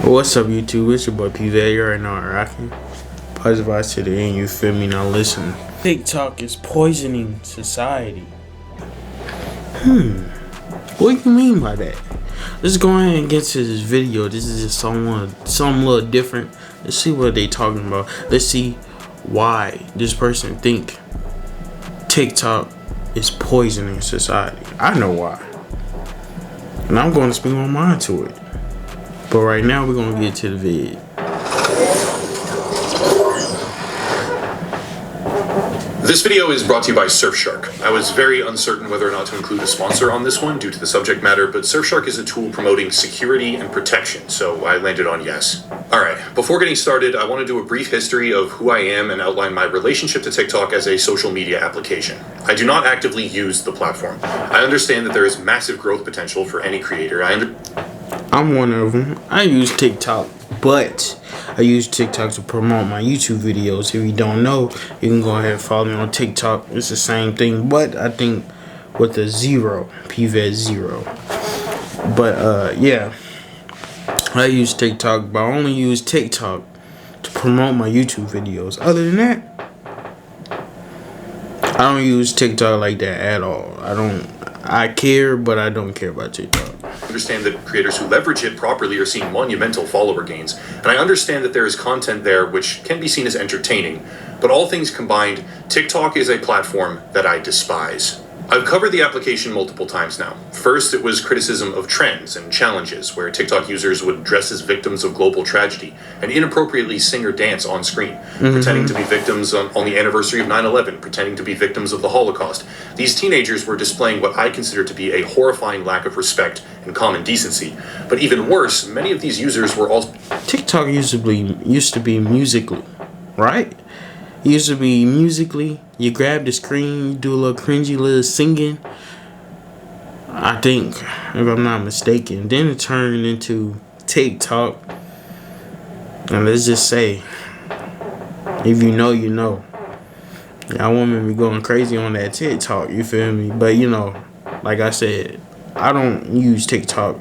What's up, YouTube? It's your boy PV. You already know I'm rocking. Positive vibes to the end, you feel me? Now listen. TikTok is poisoning society. What do you mean by that? Let's go ahead and get to this video. This is just something a little different. Let's see what they talking about. Let's see why this person think TikTok is poisoning society. I know why. And I'm going to speak my mind to it. But right now, we're going to get to the vid. This video is brought to you by Surfshark. I was very uncertain whether or not to include a sponsor on this one due to the subject matter, but Surfshark is a tool promoting security and protection, so I landed on yes. Alright, before getting started, I want to do a brief history of who I am and outline my relationship to TikTok as a social media application. I do not actively use the platform. I understand that there is massive growth potential for any creator. I'm one of them. I use TikTok, but I use TikTok to promote my YouTube videos. If you don't know, you can go ahead and follow me on TikTok. It's the same thing, but I think with a zero, PVET0. But yeah, I use TikTok, but I only use TikTok to promote my YouTube videos. Other than that, I don't use TikTok like that at all. I care, but I don't care about TikTok. I understand that creators who leverage it properly are seeing monumental follower gains, and I understand that there is content there which can be seen as entertaining, but all things combined, TikTok is a platform that I despise. I've covered the application multiple times now. First, it was criticism of trends and challenges, where TikTok users would dress as victims of global tragedy and inappropriately sing or dance on screen, pretending to be victims on the anniversary of 9/11, pretending to be victims of the Holocaust. These teenagers were displaying what I consider to be a horrifying lack of respect and common decency. But even worse, many of these users were also... TikTok used to be Musical.ly, right? It used to be Musical.ly. You grab the screen, you do a little cringy little singing. I think, if I'm not mistaken. Then it turned into TikTok. And let's just say, if you know, you know. Y'all women be going crazy on that TikTok, you feel me? But you know, like I said, I don't use TikTok,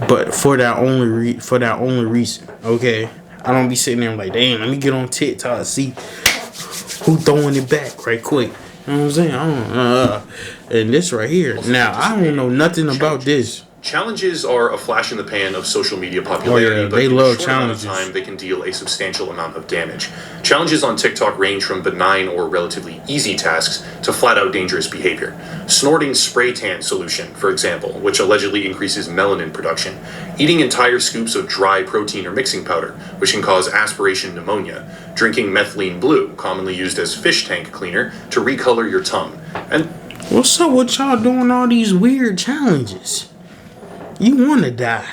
but for that only reason, okay? I don't be sitting there like, damn, let me get on TikTok and see who throwing it back right quick. You know what I'm saying? And this right here. Now, I don't know nothing about this. Challenges are a flash in the pan of social media popularity, but in a short amount of time, they can deal a substantial amount of damage. Challenges on TikTok range from benign or relatively easy tasks to flat-out dangerous behavior. Snorting spray tan solution, for example, which allegedly increases melanin production. Eating entire scoops of dry protein or mixing powder, which can cause aspiration pneumonia. Drinking methylene blue, commonly used as fish tank cleaner, to recolor your tongue. And what's up with y'all doing all these weird challenges? You want to die.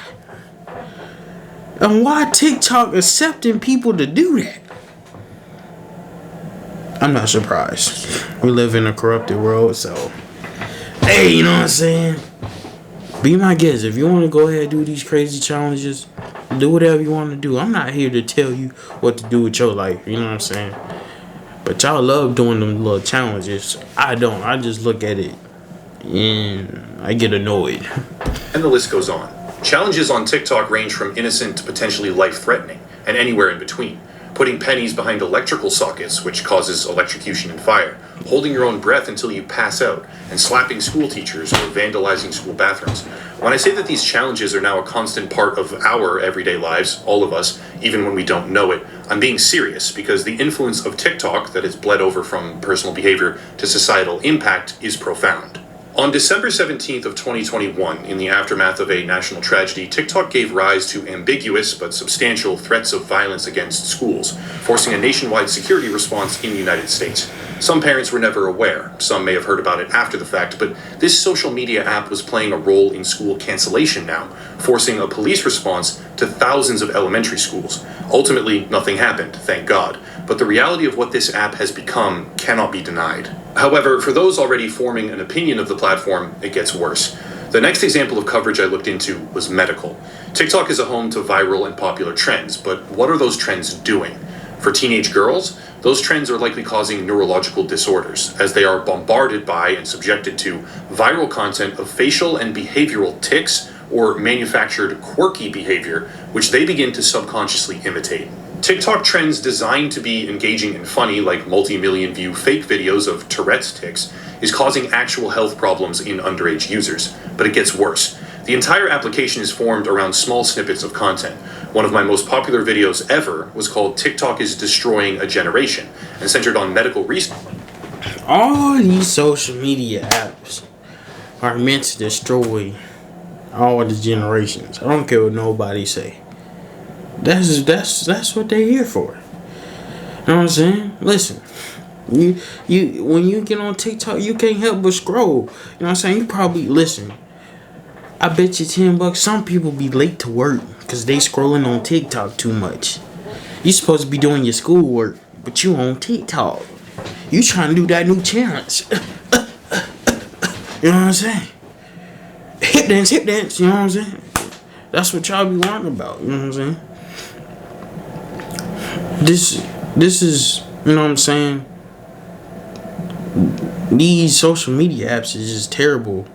And why TikTok accepting people to do that? I'm not surprised. We live in a corrupted world, so hey, you know what I'm saying? Be my guest. If you want to go ahead and do these crazy challenges, do whatever you want to do. I'm not here to tell you what to do with your life. You know what I'm saying? But y'all love doing them little challenges. I don't. I just look at it and I get annoyed. And the list goes on. Challenges on TikTok range from innocent to potentially life-threatening, and anywhere in between. Putting pennies behind electrical sockets, which causes electrocution and fire. Holding your own breath until you pass out, and slapping school teachers or vandalizing school bathrooms. When I say that these challenges are now a constant part of our everyday lives, all of us, even when we don't know it, I'm being serious, because the influence of TikTok that has bled over from personal behavior to societal impact is profound. On December 17th of 2021, in the aftermath of a national tragedy, TikTok gave rise to ambiguous but substantial threats of violence against schools, forcing a nationwide security response in the United States. Some parents were never aware. Some may have heard about it after the fact, but this social media app was playing a role in school cancellation now, forcing a police response to thousands of elementary schools. Ultimately, nothing happened, thank God, but the reality of what this app has become cannot be denied. However, for those already forming an opinion of the platform, it gets worse. The next example of coverage I looked into was medical. TikTok is a home to viral and popular trends, but what are those trends doing? For teenage girls, those trends are likely causing neurological disorders, as they are bombarded by and subjected to viral content of facial and behavioral tics or manufactured quirky behavior, which they begin to subconsciously imitate. TikTok trends designed to be engaging and funny, like multi-million view fake videos of Tourette's tics, is causing actual health problems in underage users. But it gets worse. The entire application is formed around small snippets of content. One of my most popular videos ever was called "TikTok is Destroying a Generation" and centered on medical research. All these social media apps are meant to destroy all the generations. I don't care what nobody say. That's what they're here for. You know what I'm saying? Listen, you when you get on TikTok, you can't help but scroll. You know what I'm saying? You probably listen. I bet you $10 some people be late to work because they scrolling on TikTok too much. You supposed to be doing your schoolwork, but you on TikTok. You trying to do that new challenge. You know what I'm saying? Hip dance, you know what I'm saying? That's what y'all be worrying about, you know what I'm saying? This is, you know what I'm saying? These social media apps is just terrible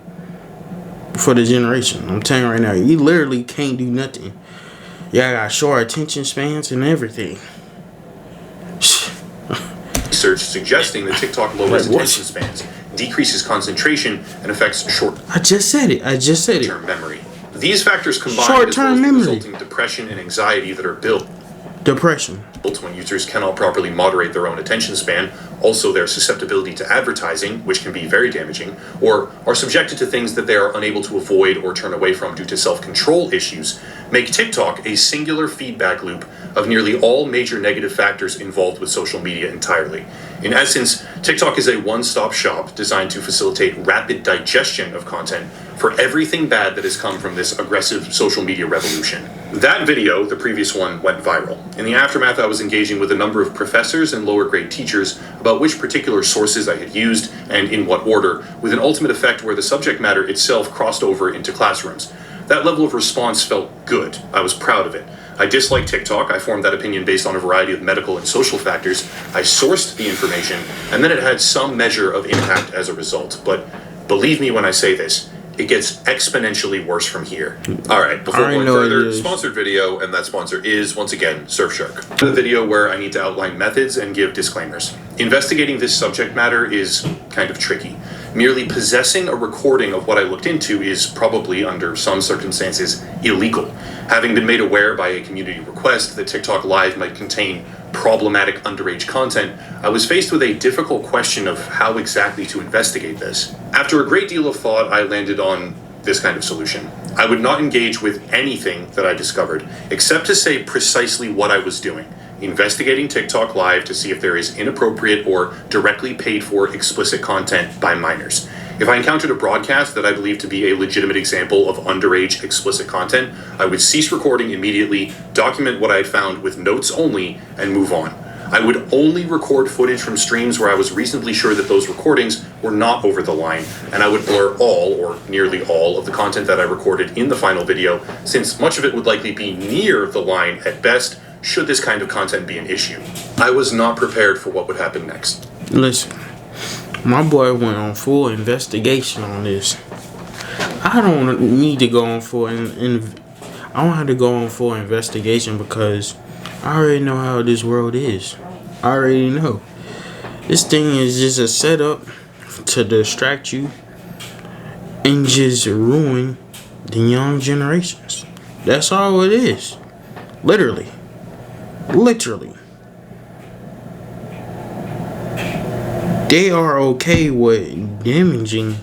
for the generation. I'm telling you right now, you literally can't do nothing. Y'all got short attention spans and everything. Research suggesting that TikTok lowers attention spans, decreases concentration, and affects I just said it. short-term memory. These factors combined as well as the resulting depression and anxiety that are built when users cannot properly moderate their own attention span, also their susceptibility to advertising, which can be very damaging, or are subjected to things that they are unable to avoid or turn away from due to self-control issues, make TikTok a singular feedback loop of nearly all major negative factors involved with social media entirely. In essence, TikTok is a one-stop shop designed to facilitate rapid digestion of content for everything bad that has come from this aggressive social media revolution. That video, the previous one, went viral. In the aftermath, I was engaging with a number of professors and lower grade teachers about which particular sources I had used and in what order, with an ultimate effect where the subject matter itself crossed over into classrooms. That level of response felt good. I was proud of it. I dislike TikTok. I formed that opinion based on a variety of medical and social factors. I sourced the information, and then it had some measure of impact as a result. But believe me when I say this, it gets exponentially worse from here. Alright, before going further, sponsored video, and that sponsor is, once again, Surfshark. The video where I need to outline methods and give disclaimers. Investigating this subject matter is kind of tricky. Merely possessing a recording of what I looked into is probably, under some circumstances, illegal. Having been made aware by a community request that TikTok Live might contain problematic underage content, I was faced with a difficult question of how exactly to investigate this. After a great deal of thought, I landed on this kind of solution. I would not engage with anything that I discovered, except to say precisely what I was doing. Investigating TikTok Live to see if there is inappropriate or directly paid for explicit content by minors. If I encountered a broadcast that I believed to be a legitimate example of underage explicit content, I would cease recording immediately, document what I had found with notes only, and move on. I would only record footage from streams where I was reasonably sure that those recordings were not over the line, and I would blur all, or nearly all, of the content that I recorded in the final video, since much of it would likely be near the line at best, should this kind of content be an issue. I was not prepared for what would happen next. Listen, my boy went on full investigation on this. I don't need to go on full I don't have to go on full investigation because I already know how this world is. I already know. This thing is just a setup to distract you and just ruin the young generations. That's all it is. Literally. They are okay with damaging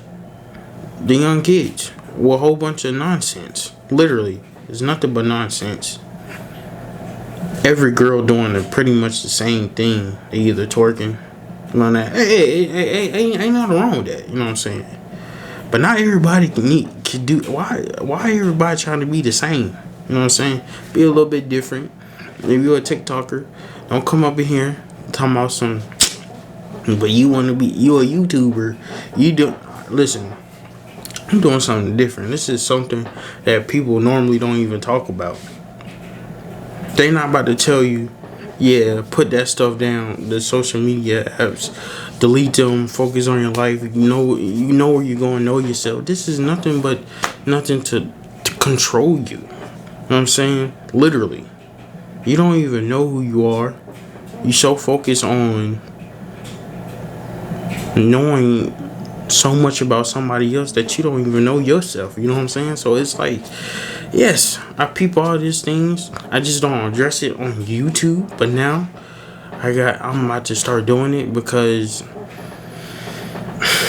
the young kids with a whole bunch of nonsense. Literally. It's nothing but nonsense. Every girl doing pretty much the same thing. They either twerking, you know that. Ain't nothing wrong with that. You know what I'm saying? But not everybody can do. Why everybody trying to be the same? You know what I'm saying? Be a little bit different. If you're a TikToker, don't come up in here talking about some. But you a YouTuber. Listen. I'm doing something different. This is something that people normally don't even talk about. They not about to tell you, yeah, put that stuff down. The social media apps, delete them. Focus on your life. You know where you're going. Know yourself. This is nothing to control you. You know what I'm saying? Literally. You don't even know who you are. You so focused on knowing so much about somebody else that you don't even know yourself. You know what I'm saying? So it's like, yes, I peep all these things. I just don't address it on YouTube. But now I'm about to start doing it because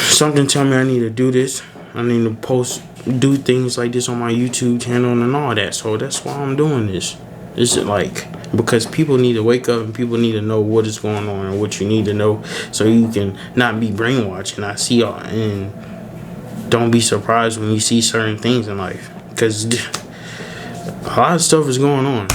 something tell me I need to do this. I need to do things like this on my YouTube channel and all that. So that's why I'm doing this. This is like, because people need to wake up and people need to know what is going on and what you need to know so you can not be brainwashed. And I see y'all, and don't be surprised when you see certain things in life, because a lot of stuff is going on.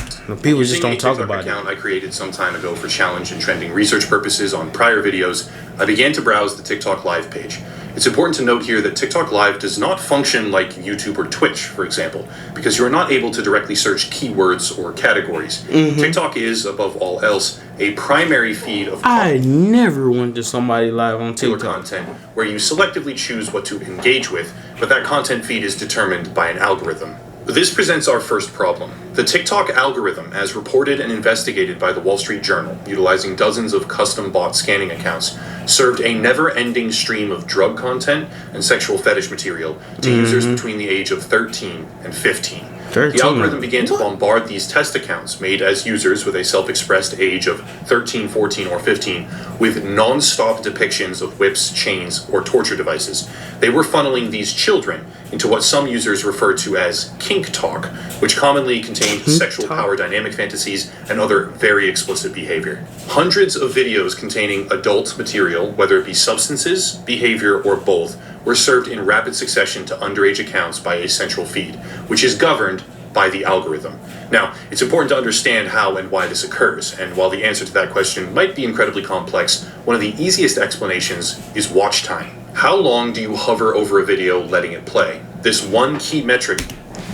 People just don't talk about it. I created some time ago for challenge and trending research purposes on prior videos. I began to browse the TikTok Live page. It's important to note here that TikTok Live does not function like YouTube or Twitch, for example, because you are not able to directly search keywords or categories. TikTok is, above all else, a primary feed of I never went to somebody live on TikTok content where you selectively choose what to engage with, but that content feed is determined by an algorithm. This presents our first problem. The TikTok algorithm, as reported and investigated by the Wall Street Journal, utilizing dozens of custom bot scanning accounts, served a never-ending stream of drug content and sexual fetish material to users between the age of 13 and 15. The algorithm began to bombard these test accounts made as users with a self-expressed age of 13, 14, or 15 with non-stop depictions of whips, chains, or torture devices. They were funneling these children into what some users refer to as kink talk, which commonly contained sexual power dynamic fantasies and other very explicit behavior. Hundreds of videos containing adult material, whether it be substances, behavior, or both, were served in rapid succession to underage accounts by a central feed, which is governed by the algorithm. Now, it's important to understand how and why this occurs, and while the answer to that question might be incredibly complex, one of the easiest explanations is watch time. How long do you hover over a video letting it play? This one key metric.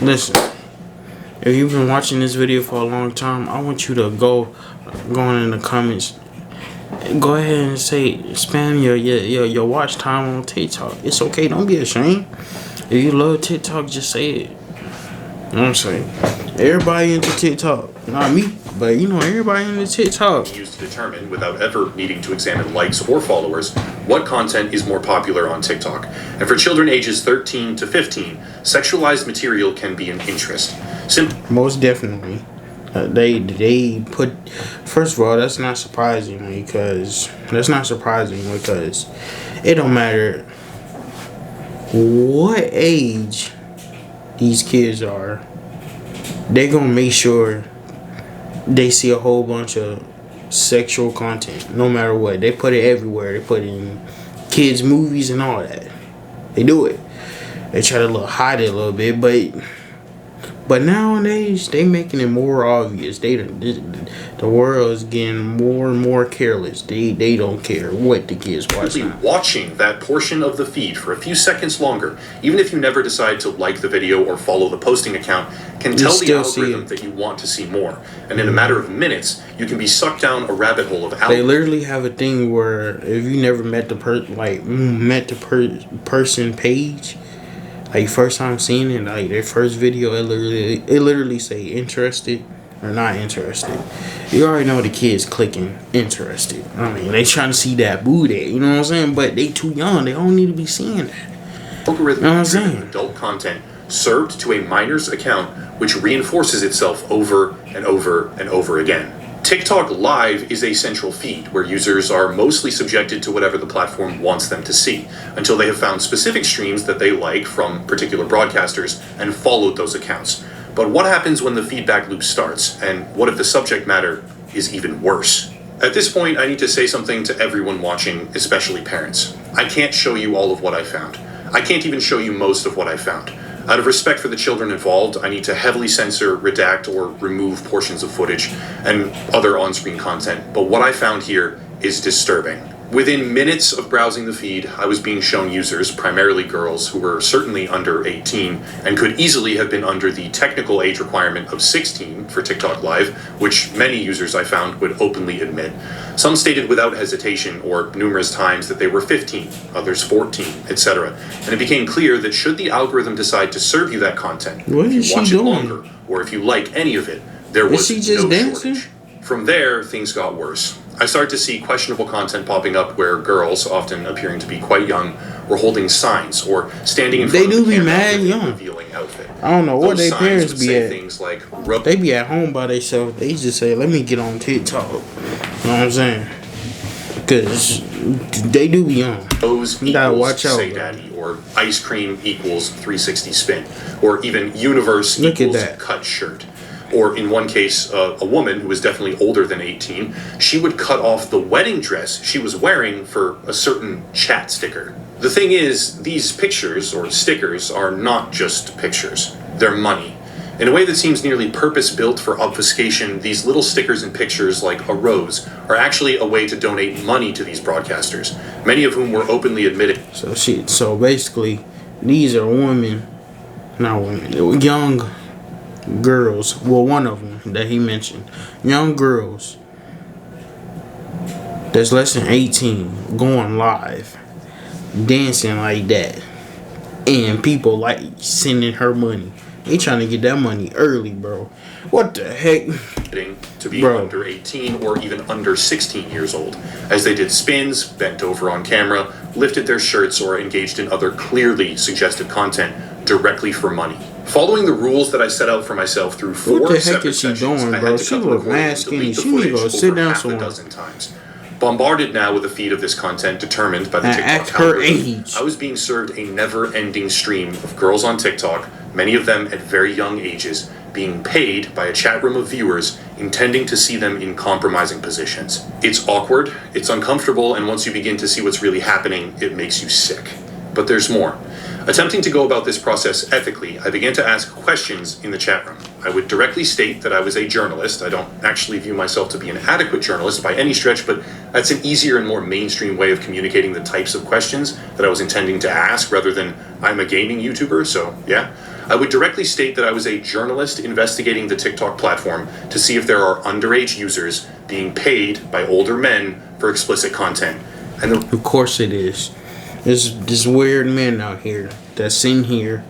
Listen, if you've been watching this video for a long time, I want you to go in the comments. Go ahead and say spam your watch time on TikTok. It's okay, don't be ashamed. If you love TikTok, just say it. You know what I'm saying? Everybody into TikTok. Not me, but you know, everybody into TikTok. Used to determine, without ever needing to examine likes or followers, what content is more popular on TikTok. And for children ages 13 to 15, sexualized material can be an interest. Most definitely. They put, first of all, that's not surprising because it don't matter what age these kids are, they gonna make sure they see a whole bunch of sexual content no matter what. They put it everywhere. They put it in kids movies and all that. They do it. They try to hide it a little bit, but nowadays they making it more obvious. The world is getting more and more careless. They don't care what the kids watch. Watching that portion of the feed for a few seconds longer, even if you never decide to like the video or follow the posting account, can tell the algorithm that you want to see more. And in a matter of minutes, you can be sucked down a rabbit hole of. They literally have a thing where if you never met the person page. Like first time seeing it, like their first video, it literally say interested or not interested. You already know the kids clicking interested. I mean, they trying to see that booty, you know what I'm saying? But they too young. They don't need to be seeing that. Algorithm, you know what I'm saying? Adult content served to a minor's account, which reinforces itself over and over and over again. TikTok Live is a central feed where users are mostly subjected to whatever the platform wants them to see, until they have found specific streams that they like from particular broadcasters and followed those accounts. But what happens when the feedback loop starts, and what if the subject matter is even worse? At this point, I need to say something to everyone watching, especially parents. I can't show you all of what I found. I can't even show you most of what I found. Out of respect for the children involved, I need to heavily censor, redact, or remove portions of footage and other on-screen content, but what I found here is disturbing. Within minutes of browsing the feed, I was being shown users, primarily girls, who were certainly under 18 and could easily have been under the technical age requirement of 16 for TikTok Live, which many users I found would openly admit. Some stated without hesitation or numerous times that they were 15, others 14, etc. And it became clear that should the algorithm decide to serve you that content, What if is you watch she it doing? longer, or if you like any of it, there was she just no dancing? shortage. From there, things got worse. I started to see questionable content popping up where girls, often appearing to be quite young, were holding signs or standing in front They of do the be camera mad with a young. revealing outfit. I don't know where Those their signs parents would be say at. things like, They be at home by themselves. They just say, let me get on TikTok. You know what I'm saying? Because they do be young. Rose You gotta equals watch out, Say bro. Daddy, or ice cream equals 360 spin, or even universe Look at equals that. cut shirt. Or in one case, a woman who was definitely older than 18, she would cut off the wedding dress she was wearing for a certain chat sticker. The thing is, these pictures or stickers are not just pictures, they're money. In a way that seems nearly purpose-built for obfuscation, these little stickers and pictures, like a rose, are actually a way to donate money to these broadcasters, many of whom were openly admitted. So basically, these are women, not women, young girls. Well, one of them that he mentioned, young girls that's less than 18 going live, dancing like that, and people like sending her money. They trying to get that money early, bro. What the heck? To be Bro. under 18 or even under 16 years old, as they did spins, bent over on camera, lifted their shirts, or engaged in other clearly suggestive content directly for money. Following the rules that I set out for myself through four What the heck separate is she sessions, doing, I bro? had to She cut the look recording mad and skinny. delete the She need to footage go over sit down half a somewhere. dozen times. Bombarded now with a feed of this content determined by the And TikTok at her algorithm, age. I was being served a never-ending stream of girls on TikTok, many of them at very young ages, being paid by a chat room of viewers intending to see them in compromising positions. It's awkward, it's uncomfortable, and once you begin to see what's really happening, it makes you sick. But there's more. Attempting to go about this process ethically, I began to ask questions in the chat room. I would directly state that I was a journalist. I don't actually view myself to be an adequate journalist by any stretch, but that's an easier and more mainstream way of communicating the types of questions that I was intending to ask rather than I'm a gaming YouTuber, so yeah. I would directly state that I was a journalist investigating the TikTok platform to see if there are underage users being paid by older men for explicit content. And the Of course it is. There's this weird men out here that's in here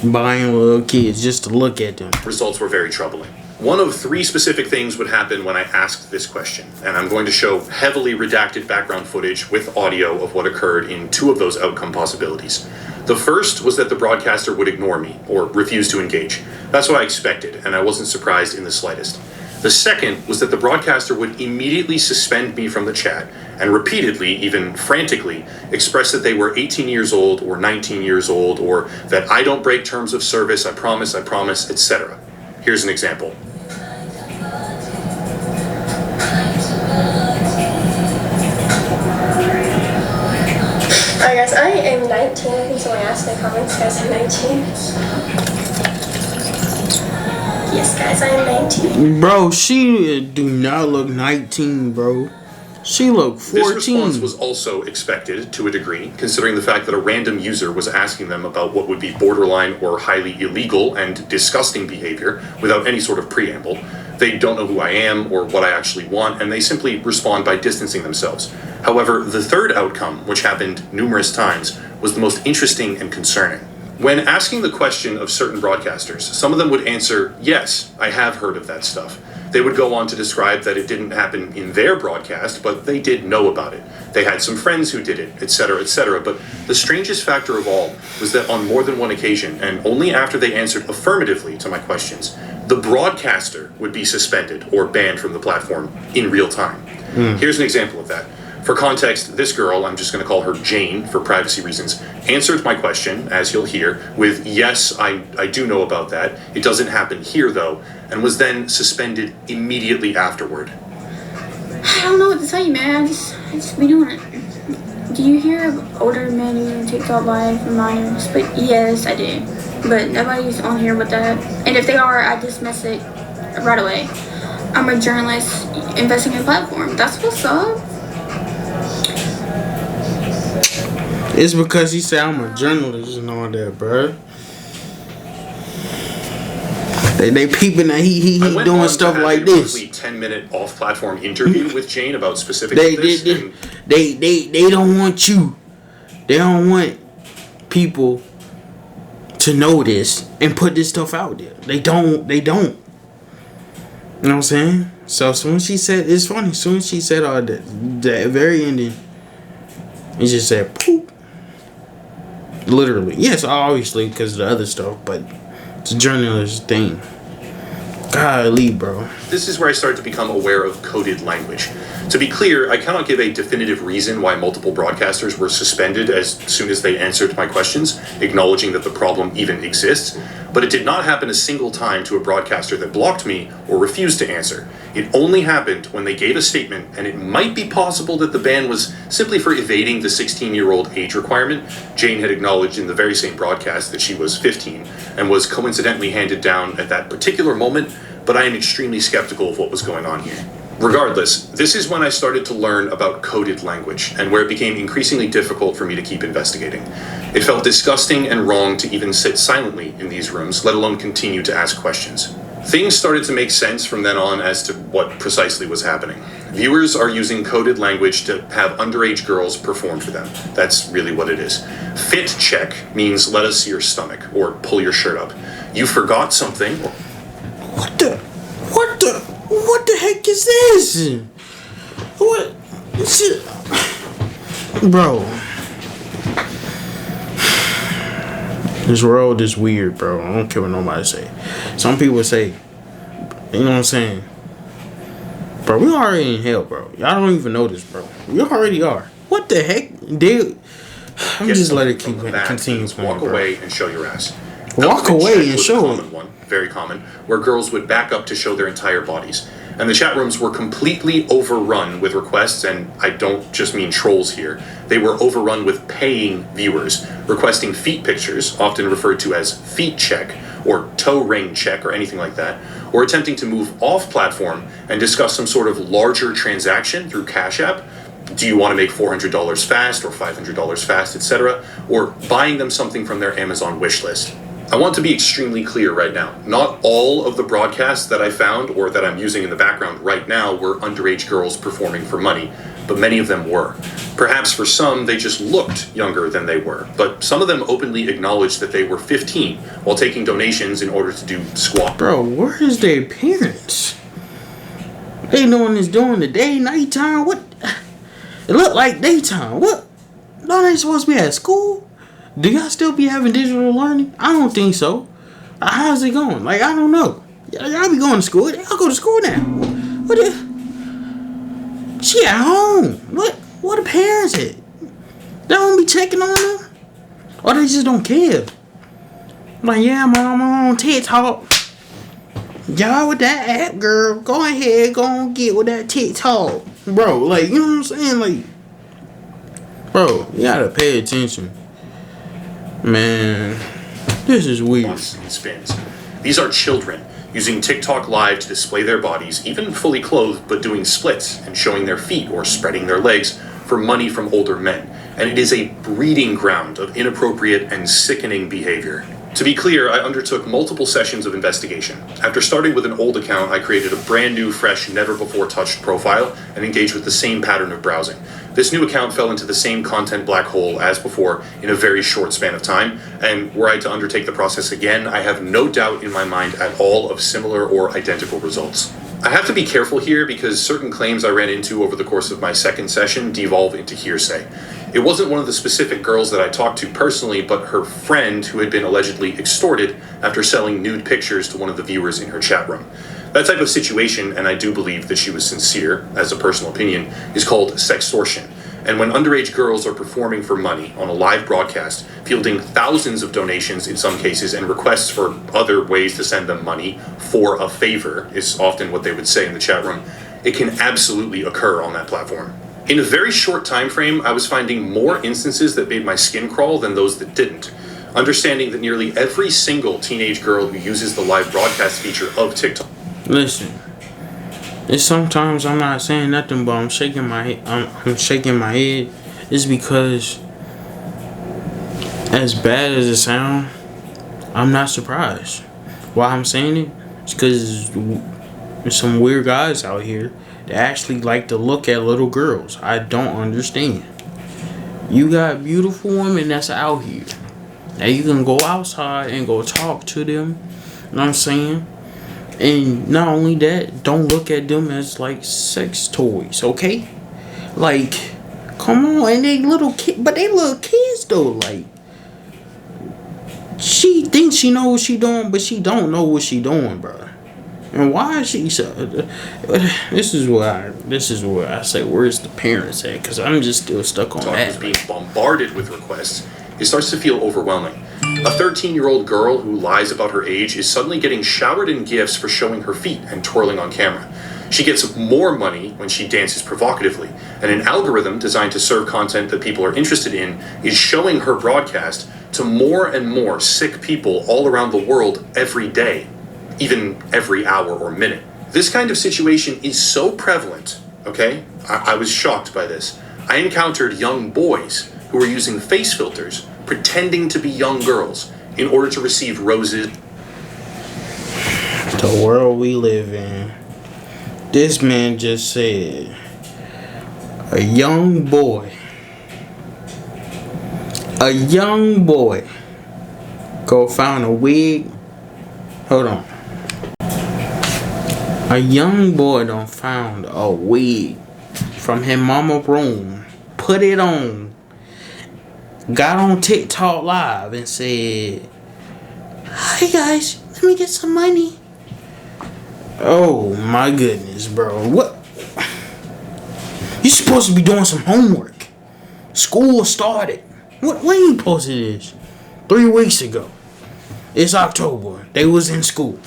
buying little kids just to look at them. results were very troubling. One of three specific things would happen when I asked this question, and I'm going to show heavily redacted background footage with audio of what occurred in two of those outcome possibilities. The first was that the broadcaster would ignore me or refuse to engage. That's what I expected, and I wasn't surprised in the slightest. The second was that the broadcaster would immediately suspend me from the chat and repeatedly, even frantically, express that they were 18 years old or 19 years old or that I don't break terms of service, I promise, etc. Here's an example. Alright guys, I am 19. I think someone asked in the comments, guys, I'm 19. Yes guys, I am 19. Bro, she do not look 19, bro. She look This 14. response was also expected to a degree, considering the fact that a random user was asking them about what would be borderline or highly illegal and disgusting behavior without any sort of preamble. They don't know who I am or what I actually want, and they simply respond by distancing themselves. However, the third outcome, which happened numerous times, was the most interesting and concerning. When asking the question of certain broadcasters, some of them would answer, yes, I have heard of that stuff. They would go on to describe that it didn't happen in their broadcast, but they did know about it. They had some friends who did it, etc., etc. But the strangest factor of all was that on more than one occasion, and only after they answered affirmatively to my questions, the broadcaster would be suspended or banned from the platform in real time. Here's an example of that. For context, this girl, I'm just going to call her Jane for privacy reasons, answered my question, as you'll hear, with yes, I do know about that. It doesn't happen here though, and was then suspended immediately afterward. I don't know what to tell you, man. I just be doing it. Do you hear of older men using TikTok Live for minors? But yes, I do. But nobody's on here with that. And if they are, I dismiss it right away. I'm a journalist investing in a platform. That's what's up. It's because he said I'm a journalist and all that, bro. They peeping that he doing stuff like this. 10-minute off-platform interview with Jane about specifics They of this. they don't want you. They don't want people to know this and put this stuff out there. They don't. You know what I'm saying? So soon as she said, it's funny. Soon as she said all that, the very ending, it just said poop. Literally, yes, obviously because of the other stuff, but it's a journalist thing. Golly, bro. This is where I started to become aware of coded language. To be clear, I cannot give a definitive reason why multiple broadcasters were suspended as soon as they answered my questions, acknowledging that the problem even exists, but it did not happen a single time to a broadcaster that blocked me or refused to answer. It only happened when they gave a statement, and it might be possible that the ban was simply for evading the 16-year-old age requirement. Jane had acknowledged in the very same broadcast that she was 15 and was coincidentally handed down at that particular moment, but I am extremely skeptical of what was going on here. Regardless, this is when I started to learn about coded language, and where it became increasingly difficult for me to keep investigating. It felt disgusting and wrong to even sit silently in these rooms, let alone continue to ask questions. Things started to make sense from then on as to what precisely was happening. Viewers are using coded language to have underage girls perform for them. That's really what it is. Fit check means let us see your stomach, or pull your shirt up. You forgot something. What the heck is this? What? Bro. This world is weird, bro. I don't care what nobody say. Some people say, you know what I'm saying? Bro, we already in hell, bro. Y'all don't even know this, bro. We already are. What the heck? I'm just let it continue. Walk away and show your ass. Walk away and show it. Very common, where girls would back up to show their entire bodies. And the chat rooms were completely overrun with requests, and I don't just mean trolls here. They were overrun with paying viewers, requesting feet pictures, often referred to as feet check, or toe ring check, or anything like that, or attempting to move off platform and discuss some sort of larger transaction through Cash App. Do you want to make $400 fast, or $500 fast, etc., or buying them something from their Amazon wish list. I want to be extremely clear right now. Not all of the broadcasts that I found or that I'm using in the background right now were underage girls performing for money, but many of them were. Perhaps for some, they just looked younger than they were, but some of them openly acknowledged that they were 15 while taking donations in order to do squat. Bro, where is their parents? They doing this during the day, nighttime? What? It looked like daytime. What? Don't they supposed to be at school? Do y'all still be having digital learning? I don't think so. How's it going? Like, I don't know. Y'all be going to school. Y'all go to school now. What the? She at home. What the parents at? They don't be checking on them? Or they just don't care? Like, yeah, mom, I'm on TikTok. Y'all with that app, girl. Go ahead. Go on get with that TikTok. Bro, like, you know what I'm saying? Like, bro, you gotta pay attention. Man, this is weird. And spins. These are children using TikTok Live to display their bodies, even fully clothed, but doing splits and showing their feet or spreading their legs for money from older men. And it is a breeding ground of inappropriate and sickening behavior. To be clear, I undertook multiple sessions of investigation. After starting with an old account, I created a brand new, fresh, never-before-touched profile and engaged with the same pattern of browsing. This new account fell into the same content black hole as before in a very short span of time, and were I to undertake the process again, I have no doubt in my mind at all of similar or identical results. I have to be careful here because certain claims I ran into over the course of my second session devolve into hearsay. It wasn't one of the specific girls that I talked to personally, but her friend who had been allegedly extorted after selling nude pictures to one of the viewers in her chat room. That type of situation, and I do believe that she was sincere, as a personal opinion, is called sextortion. And when underage girls are performing for money on a live broadcast, fielding thousands of donations in some cases and requests for other ways to send them money for a favor, is often what they would say in the chat room, it can absolutely occur on that platform. In a very short time frame, I was finding more instances that made my skin crawl than those that didn't. Understanding that nearly every single teenage girl who uses the live broadcast feature of TikTok. Listen, it's sometimes I'm not saying nothing, but I'm shaking my head. I'm shaking my head. It's because As bad as it sounds, I'm not surprised. Why I'm saying it? It's because there's some weird guys out here that actually like to look at little girls. I don't understand. You got beautiful women that's out here. Now you can go outside and go talk to them. You know what I'm saying? And not only that, don't look at them as like sex toys, okay? Like, come on, and they little kid, but they little kids though. Like, she thinks she knows what she doing, but she don't know what she doing, bro. And why is she so? This is where I say, where's the parents at? Because I'm just still stuck on TikTok that. is being bombarded with requests, it starts to feel overwhelming. A 13-year-old girl who lies about her age is suddenly getting showered in gifts for showing her feet and twirling on camera. She gets more money when she dances provocatively, and an algorithm designed to serve content that people are interested in is showing her broadcast to more and more sick people all around the world every day, even every hour or minute. This kind of situation is so prevalent, okay? I was shocked by this. I encountered young boys who were using face filters, pretending to be young girls, in order to receive roses. The world we live in. This man just said, a young boy go find a wig. Hold on. A young boy done found a wig from his mama room, put it on, got on TikTok live and said, "Hi guys, let me get some money." Oh my goodness, bro. What? You supposed to be doing some homework. School started. When you posted this? 3 weeks ago. It's October. They was in school.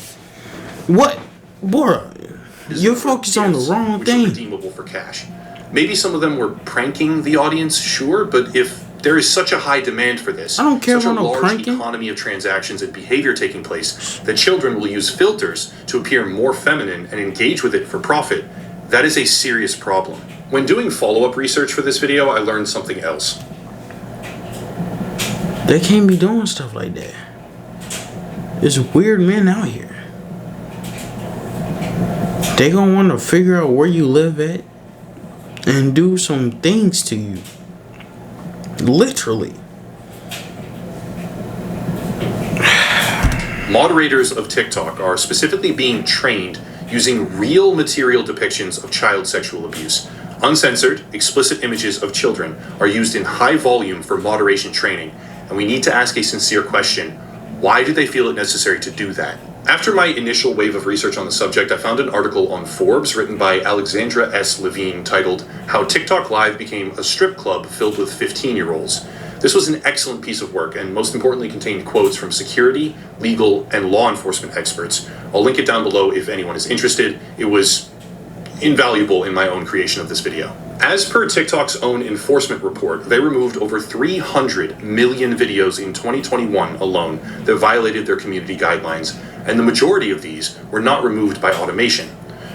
What? Bruh, you're focused on the wrong which are thing. redeemable for cash. Maybe some of them were pranking the audience, sure, but if there is such a high demand for this, I don't care such a about no large pranking. economy of transactions and behavior taking place, that children will use filters to appear more feminine and engage with it for profit, that is a serious problem. When doing follow-up research for this video, I learned something else. They can't be doing stuff like that. There's weird men out here. They gonna want to figure out where you live at and do some things to you. Literally. Moderators of TikTok are specifically being trained using real material depictions of child sexual abuse. Uncensored, explicit images of children are used in high volume for moderation training, and we need to ask a sincere question. Why do they feel it necessary to do that? After my initial wave of research on the subject, I found an article on Forbes written by Alexandra S. Levine titled, "How TikTok Live Became a Strip Club Filled with 15-Year-Olds." This was an excellent piece of work and most importantly contained quotes from security, legal, and law enforcement experts. I'll link it down below if anyone is interested. It was invaluable in my own creation of this video. As per TikTok's own enforcement report, they removed over 300 million videos in 2021 alone that violated their community guidelines, and the majority of these were not removed by automation.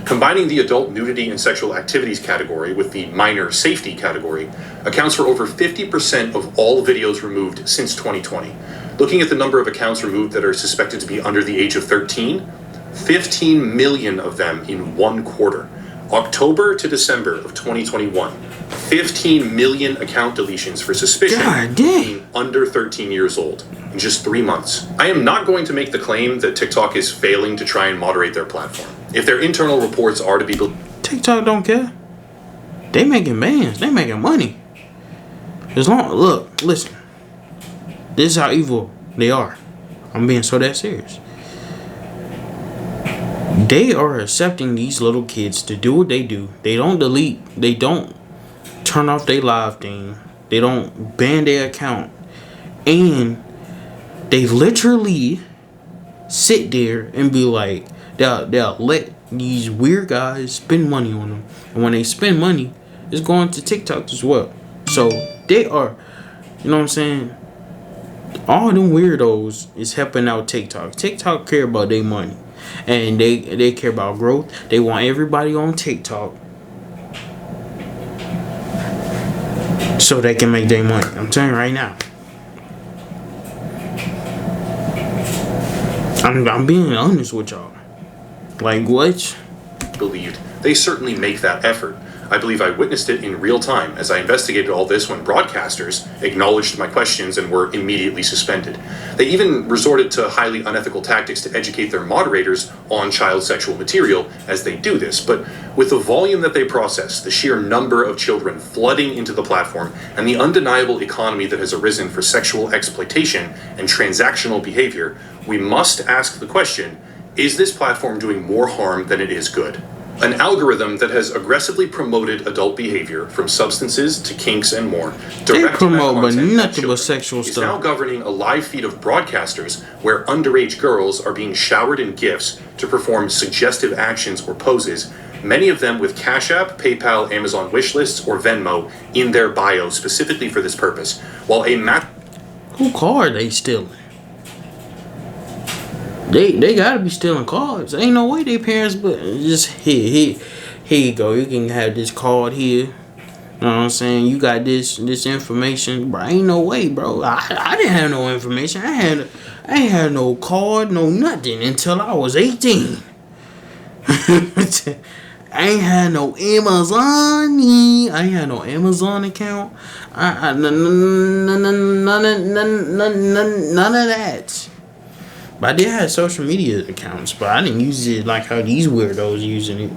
Combining the adult nudity and sexual activities category with the minor safety category accounts for over 50% of all videos removed since 2020. Looking at the number of accounts removed that are suspected to be under the age of 13, 15 million of them in 1 quarter. October to December of 2021, 15 million account deletions for suspicion of being under 13 years old in just 3 months. I am not going to make the claim that TikTok is failing to try and moderate their platform. If their internal reports are to be believed, TikTok don't care. They making bands. They making money. Listen. This is how evil they are. I'm being so that serious. They are accepting these little kids to do what they do. They don't delete. They don't turn off their live thing. They don't ban their account. And they literally sit there and be like, they'll let these weird guys spend money on them. And when they spend money, it's going to TikTok as well. So they are, you know what I'm saying? All them weirdos is helping out TikTok. TikTok care about their money. And they care about growth. They want everybody on TikTok so they can make their money. I'm telling you right now. I'm being honest with y'all. Like, what? Believed. They certainly make that effort. I believe I witnessed it in real time as I investigated all this when broadcasters acknowledged my questions and were immediately suspended. They even resorted to highly unethical tactics to educate their moderators on child sexual material as they do this. But with the volume that they process, the sheer number of children flooding into the platform, and the undeniable economy that has arisen for sexual exploitation and transactional behavior, we must ask the question, is this platform doing more harm than it is good? An algorithm that has aggressively promoted adult behavior, from substances to kinks and more, They promote but content at nothing but children, sexual is now stuff. governing a live feed of broadcasters where underage girls are being showered in gifts to perform suggestive actions or poses, many of them with Cash App, PayPal, Amazon wishlists, or Venmo in their bio specifically for this purpose, while a Who car are they stealing? They gotta be stealing cars. Ain't no way they parents, but just here you go. You can have this card here. You know what I'm saying? You got this information, bro. Ain't no way, bro. I didn't have no information. I ain't had no card, no nothing until I was 18. I ain't had no Amazon. I ain't had no Amazon account. None of that. But I did have social media accounts, but I didn't use it like how these weirdos using it.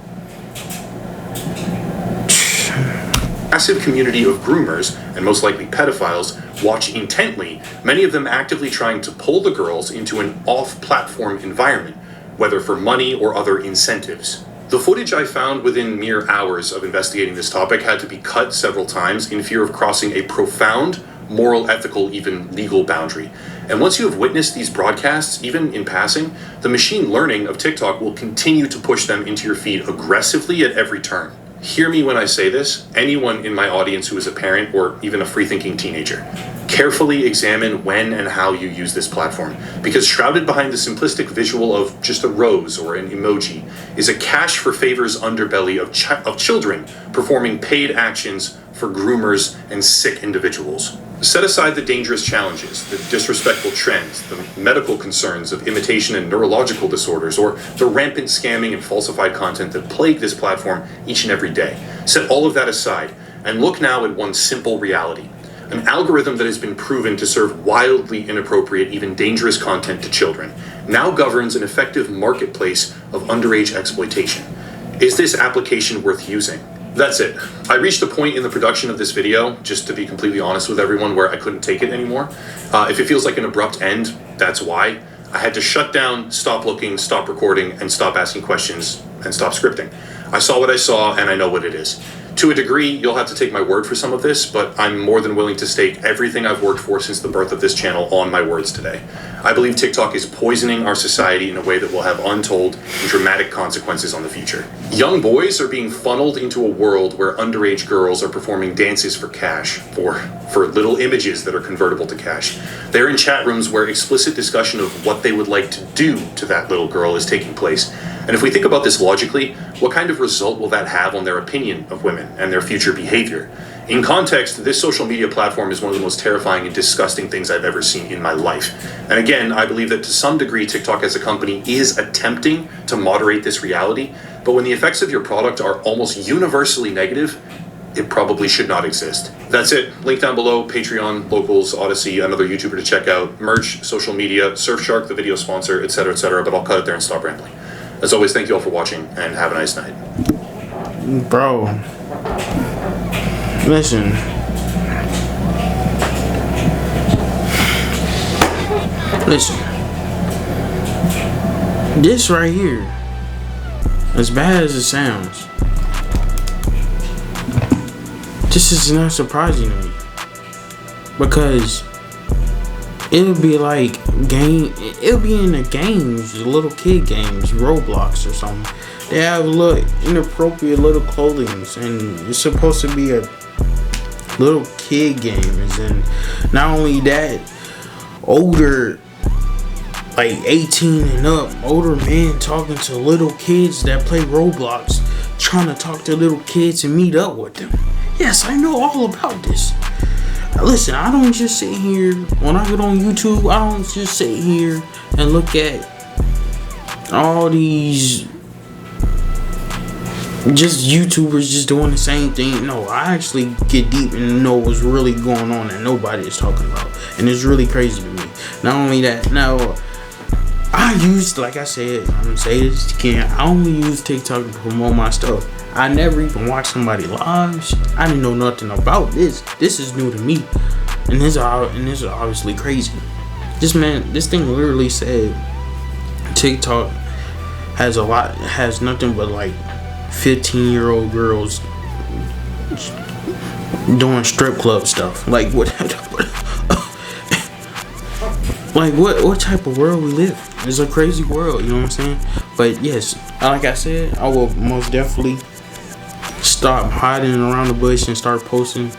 massive community of groomers, and most likely pedophiles, watch intently, many of them actively trying to pull the girls into an off-platform environment, whether for money or other incentives. The footage I found within mere hours of investigating this topic had to be cut several times in fear of crossing a profound moral, ethical, even legal boundary. And once you have witnessed these broadcasts, even in passing, the machine learning of TikTok will continue to push them into your feed aggressively at every turn. Hear me when I say this, anyone in my audience who is a parent or even a free-thinking teenager. Carefully examine when and how you use this platform, because shrouded behind the simplistic visual of just a rose or an emoji is a cash for favors underbelly of children performing paid actions for groomers and sick individuals. Set aside the dangerous challenges, the disrespectful trends, the medical concerns of imitation and neurological disorders, or the rampant scamming and falsified content that plague this platform each and every day. Set all of that aside and look now at one simple reality. An algorithm that has been proven to serve wildly inappropriate, even dangerous content to children, now governs an effective marketplace of underage exploitation. Is this application worth using? That's it. I reached a point in the production of this video, just to be completely honest with everyone, where I couldn't take it anymore. If it feels like an abrupt end, that's why. I had to shut down, stop looking, stop recording, and stop asking questions, and stop scripting. I saw what I saw, and I know what it is. To a degree, you'll have to take my word for some of this, but I'm more than willing to stake everything I've worked for since the birth of this channel on my words today. I believe TikTok is poisoning our society in a way that will have untold and dramatic consequences on the future. Young boys are being funneled into a world where underage girls are performing dances for cash, for little images that are convertible to cash. They're in chat rooms where explicit discussion of what they would like to do to that little girl is taking place. And if we think about this logically, what kind of result will that have on their opinion of women and their future behavior? In context, this social media platform is one of the most terrifying and disgusting things I've ever seen in my life. And again, I believe that to some degree, TikTok as a company is attempting to moderate this reality, but when the effects of your product are almost universally negative, it probably should not exist. That's it. Link down below, Patreon, Locals, Odyssey, another YouTuber to check out, merch, social media, Surfshark, the video sponsor, etc., but I'll cut it there and stop rambling. As always, thank you all for watching, and have a nice night. Bro, listen. This right here, as bad as it sounds, this is not surprising to me, because it'll be like it'll be in the games, the little kid games, Roblox or something. They have little inappropriate little clothing, and it's supposed to be a little kid games. And not only that, older, like 18 and up, older men talking to little kids that play Roblox, trying to talk to little kids and meet up with them. Yes, I know all about this. Listen, I don't just sit here, when I get on YouTube, I don't just sit here and look at all these just YouTubers just doing the same thing. No, I actually get deep and know what's really going on that nobody is talking about, and it's really crazy to me. Not only that, now I used, like I said, I'm gonna say this again, I only use TikTok to promote my stuff. I never even watched somebody lives. I didn't know nothing about this. This is new to me, and this is obviously crazy. This thing literally said TikTok has nothing but like 15-year-old girls doing strip club stuff. Like what? Like what type of world we live? It's a crazy world, you know what I'm saying? But yes, like I said, I will most definitely stop hiding around the bush and start posting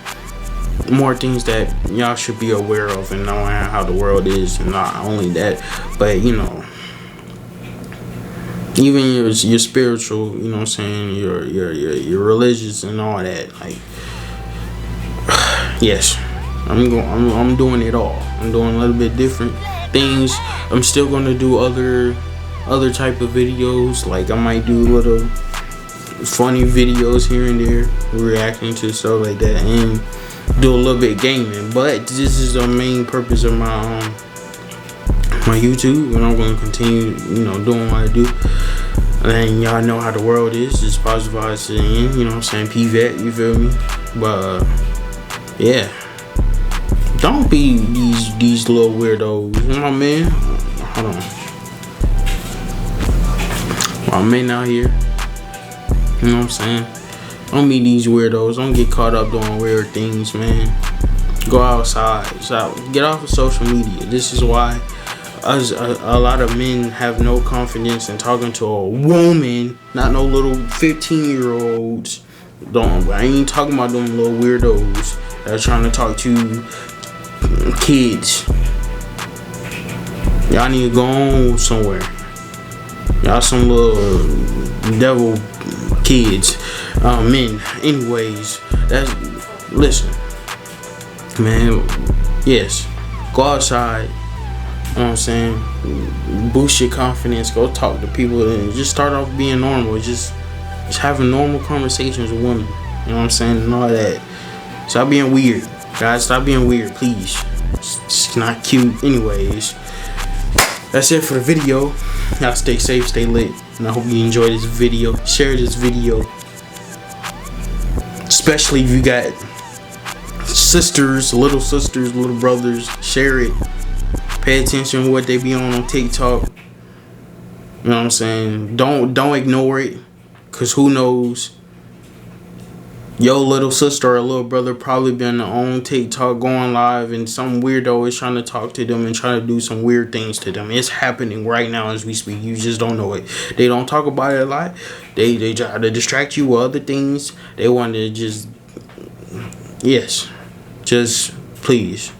more things that y'all should be aware of and knowing how the world is. And not only that, but you know, even your spiritual, you know what I'm saying, your religious and all that. Like, yes, I'm doing it all. I'm doing a little bit different things. I'm still gonna do other type of videos. Like I might do little funny videos here and there, reacting to stuff like that, and do a little bit of gaming. But this is the main purpose of my YouTube, and I'm gonna continue, you know, doing what I do. And y'all know how the world is. Just positive vibes to the end, you know what I'm saying? PVET, you feel me? But yeah, don't be these little weirdos. My man, hold on. My man out here, you know what I'm saying? Don't be these weirdos. Don't get caught up doing weird things, man. Go outside. Get off of social media. This is why a lot of men have no confidence in talking to a woman, not no little 15-year-olds. I ain't talking about them little weirdos that are trying to talk to kids. Y'all need to go on somewhere. Y'all some little devil kids, men. Anyways, listen, man. Yes, go outside. You know what I'm saying? Boost your confidence. Go talk to people and just start off being normal. Just having normal conversations with women. You know what I'm saying? And all that. Stop being weird. Guys, stop being weird, please. It's not cute. Anyways, that's it for the video. Y'all stay safe, stay lit. And I hope you enjoy this video. Share this video. Especially if you got sisters, little brothers. Share it. Pay attention to what they be on TikTok. You know what I'm saying? Don't ignore it. Cause who knows? Your little sister or little brother probably been on TikTok going live, and some weirdo is trying to talk to them and trying to do some weird things to them. It's happening right now as we speak. You just don't know it. They don't talk about it a lot. They try to distract you with other things. They want to just please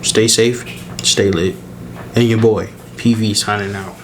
stay safe, stay lit, and your boy PV signing out.